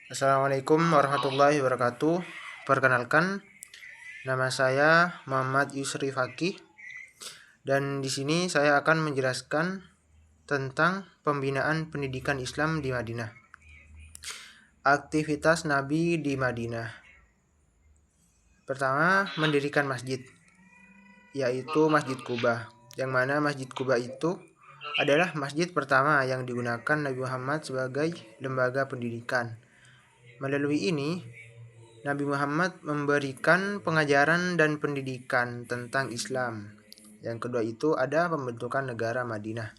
Assalamualaikum warahmatullahi wabarakatuh. Perkenalkan, nama saya Muhammad Yusri Fakih dan di sini saya akan menjelaskan tentang pembinaan pendidikan Islam di Madinah. Aktivitas Nabi di Madinah. Pertama, mendirikan masjid, yaitu Masjid Quba. Yang mana Masjid Quba itu adalah masjid pertama yang digunakan Nabi Muhammad sebagai lembaga pendidikan. Melalui ini, Nabi Muhammad memberikan pengajaran dan pendidikan tentang Islam. Yang kedua itu ada pembentukan negara Madinah.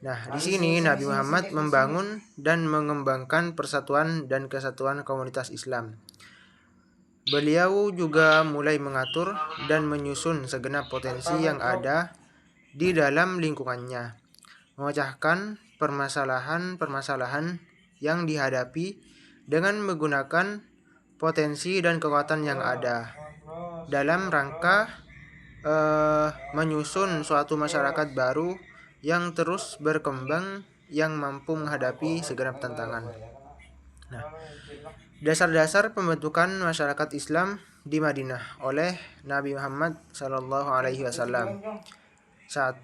Nah, di sini Nabi Muhammad membangun dan mengembangkan persatuan dan kesatuan komunitas Islam. Beliau juga mulai mengatur dan menyusun segenap potensi yang ada di dalam lingkungannya, memecahkan permasalahan-permasalahan yang dihadapi dengan menggunakan potensi dan kekuatan yang ada dalam rangka menyusun suatu masyarakat baru yang terus berkembang yang mampu menghadapi segenap tantangan. Nah, dasar-dasar pembentukan masyarakat Islam di Madinah oleh Nabi Muhammad SAW. 1.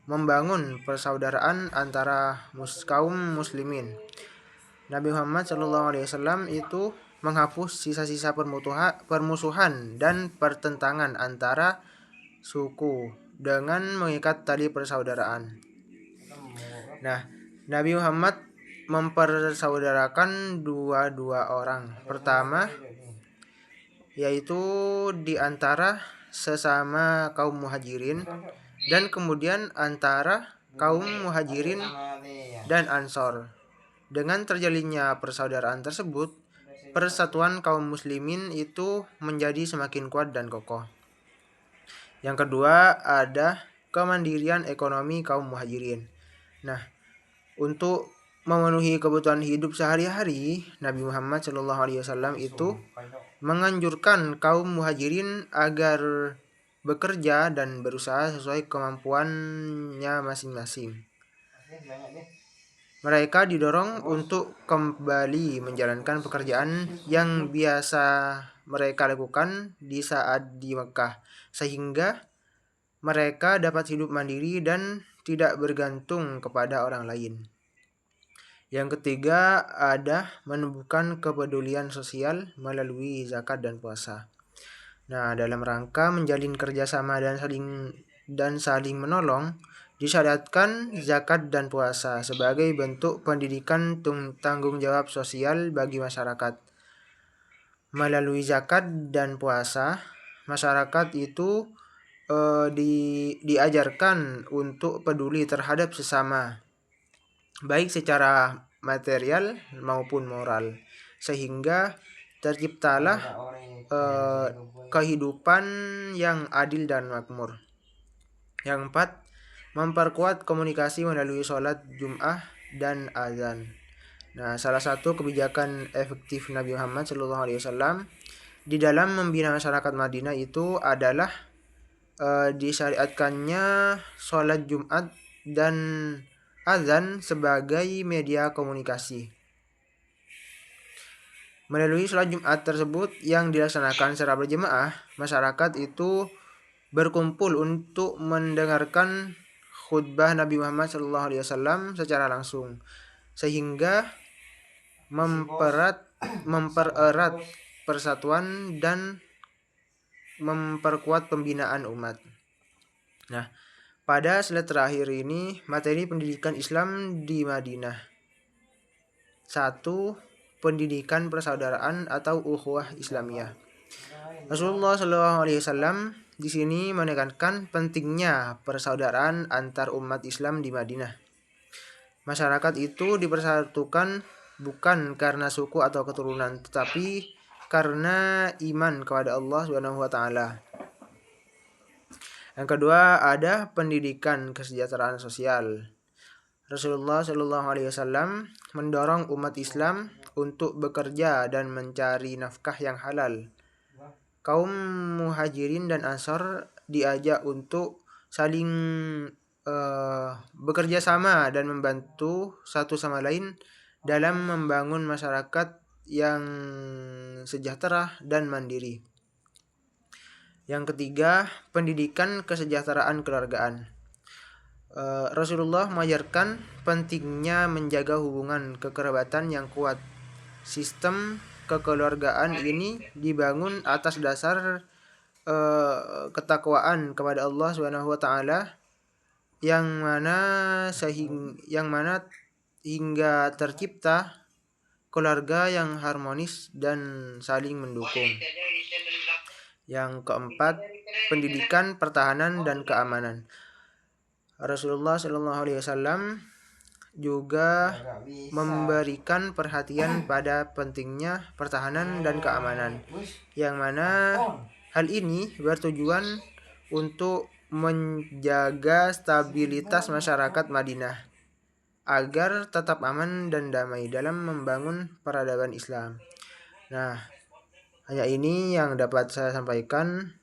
Membangun persaudaraan antara kaum muslimin. Nabi Muhammad SAW itu menghapus sisa-sisa permusuhan dan pertentangan antara suku dengan mengikat tali persaudaraan. Nah, Nabi Muhammad mempersaudarakan dua orang. Pertama, yaitu di antara sesama kaum muhajirin dan kemudian antara kaum muhajirin dan ansor. Dengan terjalinnya persaudaraan tersebut, persatuan kaum muslimin itu menjadi semakin kuat dan kokoh. Yang kedua ada kemandirian ekonomi kaum muhajirin. Nah, untuk memenuhi kebutuhan hidup sehari-hari, Nabi Muhammad SAW itu menganjurkan kaum muhajirin agar bekerja dan berusaha sesuai kemampuannya masing-masing. Mereka didorong untuk kembali menjalankan pekerjaan yang biasa mereka lakukan di saat di Mekah, sehingga mereka dapat hidup mandiri dan tidak bergantung kepada orang lain. Yang ketiga ada menumbuhkan kepedulian sosial melalui zakat dan puasa. Nah, dalam rangka menjalin kerjasama dan saling menolong, disyariatkan zakat dan puasa sebagai bentuk pendidikan tanggung jawab sosial bagi masyarakat. Melalui zakat dan puasa, masyarakat itu diajarkan untuk peduli terhadap sesama, baik secara material maupun moral, sehingga terciptalah kehidupan yang adil dan makmur. Yang 4, memperkuat komunikasi melalui sholat Jum'ah dan azan. Nah, salah satu kebijakan efektif Nabi Muhammad SAW di dalam membina masyarakat Madinah itu adalah disyariatkannya sholat Jumat dan azan sebagai media komunikasi. Melalui sholat Jumat tersebut yang dilaksanakan secara berjemaah, masyarakat itu berkumpul untuk mendengarkan khutbah Nabi Muhammad SAW secara langsung, sehingga mempererat persatuan dan memperkuat pembinaan umat. Nah, pada slide terakhir ini materi pendidikan Islam di Madinah. 1. Pendidikan persaudaraan atau ukhuwah Islamiyah. Rasulullah SAW di sini menekankan pentingnya persaudaraan antar umat Islam di Madinah. Masyarakat itu dipersatukan bukan karena suku atau keturunan, tetapi karena iman kepada Allah SWT. Yang kedua ada pendidikan kesejahteraan sosial. Rasulullah SAW mendorong umat Islam untuk bekerja dan mencari nafkah yang halal. Kaum muhajirin dan ansor diajak untuk saling bekerja sama dan membantu satu sama lain dalam membangun masyarakat yang sejahtera dan mandiri. Yang ketiga, pendidikan kesejahteraan keluargaan. Rasulullah mengajarkan pentingnya menjaga hubungan kekerabatan yang kuat. Sistem kekeluargaan ini dibangun atas dasar ketakwaan kepada Allah Subhanahu wa taala yang mana hingga tercipta keluarga yang harmonis dan saling mendukung. Yang keempat, pendidikan pertahanan dan keamanan. Rasulullah SAW juga memberikan perhatian pada pentingnya pertahanan dan keamanan, yang mana hal ini bertujuan untuk menjaga stabilitas masyarakat Madinah agar tetap aman dan damai dalam membangun peradaban Islam. Nah, hanya ini yang dapat saya sampaikan.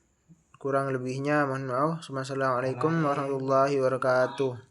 Kurang lebihnya mohon maaf. Wassalamualaikum warahmatullahi wabarakatuh.